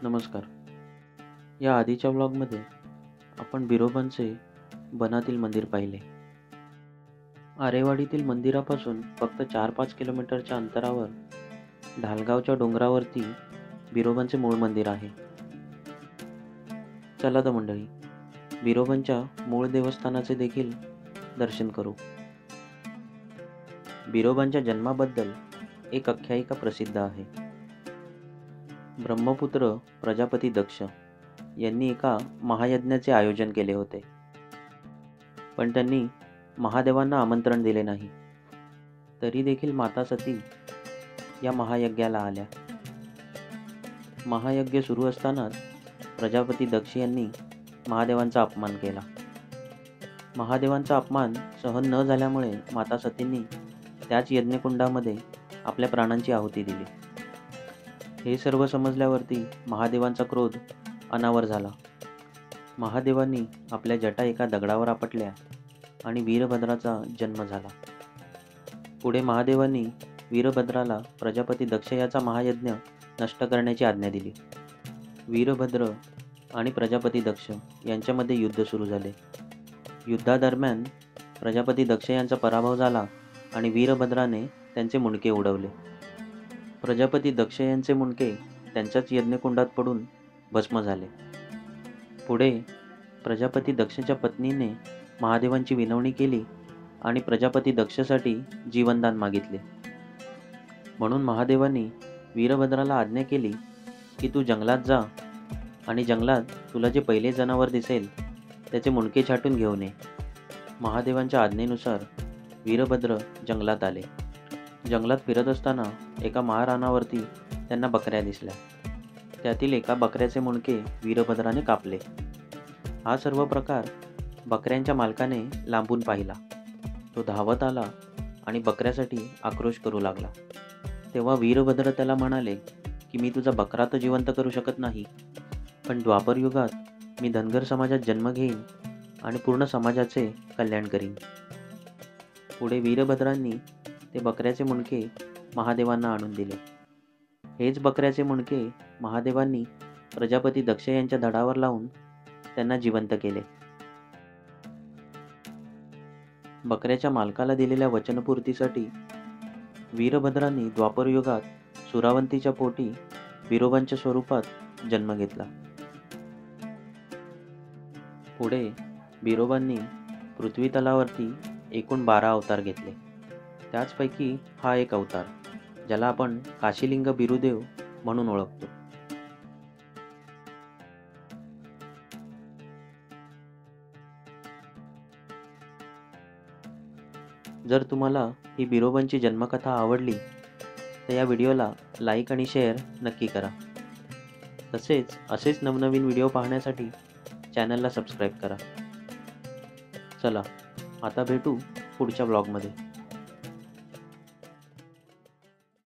नमस्कार. या आधीच्या व्लॉगमध्ये आपण बिरोबांचे बनातील मंदिर पाहिले. आरेवाडीतील मंदिरापासून फक्त 4-5 किलोमीटरच्या अंतरावर ढालगावच्या डोंगरावरती बिरोबांचे मूळ मंदिर आहे. चला तर मंडळी, बिरोबांच्या मूळ देवस्थानाचे देखील दर्शन करू. बिरोबांच्या जन्माबद्दल एक आख्यायिका प्रसिद्ध आहे. ब्रह्मपुत्र प्रजापती दक्ष यांनी एका महायज्ञाचे आयोजन केले होते, पण त्यांनी महादेवांना आमंत्रण दिले नाही. तरी देखील माता सती या महायज्ञाला आल्या. महायज्ञ सुरू असतानाच प्रजापती दक्ष यांनी महादेवांचा अपमान केला. महादेवांचा अपमान सहन न झाल्यामुळे माता सतींनी त्याच यज्ञकुंडामध्ये आपल्या प्राणांची आहुती दिली. हे सर्व समजल्यावरती महादेवांचा क्रोध अनावर झाला. महादेवांनी आपल्या जटा एका दगडावर आपटल्या आणि वीरभद्राचा जन्म झाला. पुढे महादेवांनी वीरभद्राला प्रजापती दक्ष याचा महायज्ञ नष्ट करण्याची आज्ञा दिली. वीरभद्र आणि प्रजापती दक्ष यांच्यामध्ये युद्ध सुरू झाले. युद्धादरम्यान प्रजापती दक्ष यांचा पराभव झाला आणि वीरभद्राने त्यांचे मुंडके उडवले. प्रजापती दक्ष यांचे मुंडके त्यांच्याच यज्ञकुंडात पडून भस्म झाले. पुढे प्रजापती दक्षच्या पत्नीने महादेवांची विनवणी केली आणि प्रजापती दक्षसाठी जीवनदान मागितले. म्हणून महादेवांनी वीरभद्राला आज्ञा केली की तू जंगलात जा आणि जंगलात तुला जे पहिले जनावर दिसेल त्याचे मुंडके छाटून घेऊन ये. महादेवांच्या आज्ञेनुसार वीरभद्र जंगलात आले. जंगलात फिरत असताना एका महारानावरती त्यांना बकऱ्या दिसल्या. त्यातील एका बकऱ्याचे मुंडके वीरभद्राने कापले. हा सर्व प्रकार बकऱ्यांच्या मालकाने लांबून पाहिला. तो धावत आला आणि बकऱ्यासाठी आक्रोश करू लागला. तेव्हा वीरभद्र त्याला म्हणाले की मी तुझा बकरा तर जिवंत करू शकत नाही, पण द्वापर युगात मी धनगर समाजात जन्म घेईन आणि पूर्ण समाजाचे कल्याण करीन. पुढे वीरभद्रांनी ते बकऱ्याचे मुंडके महादेवांना आणून दिले. हेच बकऱ्याचे मुंडके महादेवांनी प्रजापती दक्ष यांच्या धडावर लावून त्यांना जिवंत केले. बकऱ्याच्या मालकाला दिलेल्या वचनपूर्तीसाठी वीरभद्रांनी द्वापर युगात सुरावंतीच्या पोटी बिरोबांच्या स्वरूपात जन्म घेतला. पुढे बिरोबांनी पृथ्वी तलावरती एकूण 12 अवतार घेतले. त्याचपैकी हा एक अवतार, ज्याला आपण काशीलिंग बिरुदेव म्हणून ओळखतो. जर तुम्हाला ही बिरोबांची जन्मकथा आवडली तर या व्हिडिओला लाईक आणि शेअर नक्की करा. तसेच असेच नवनवीन व्हिडिओ पाहण्यासाठी चॅनलला सबस्क्राईब करा. चला आता भेटू पुढच्या ब्लॉगमध्ये.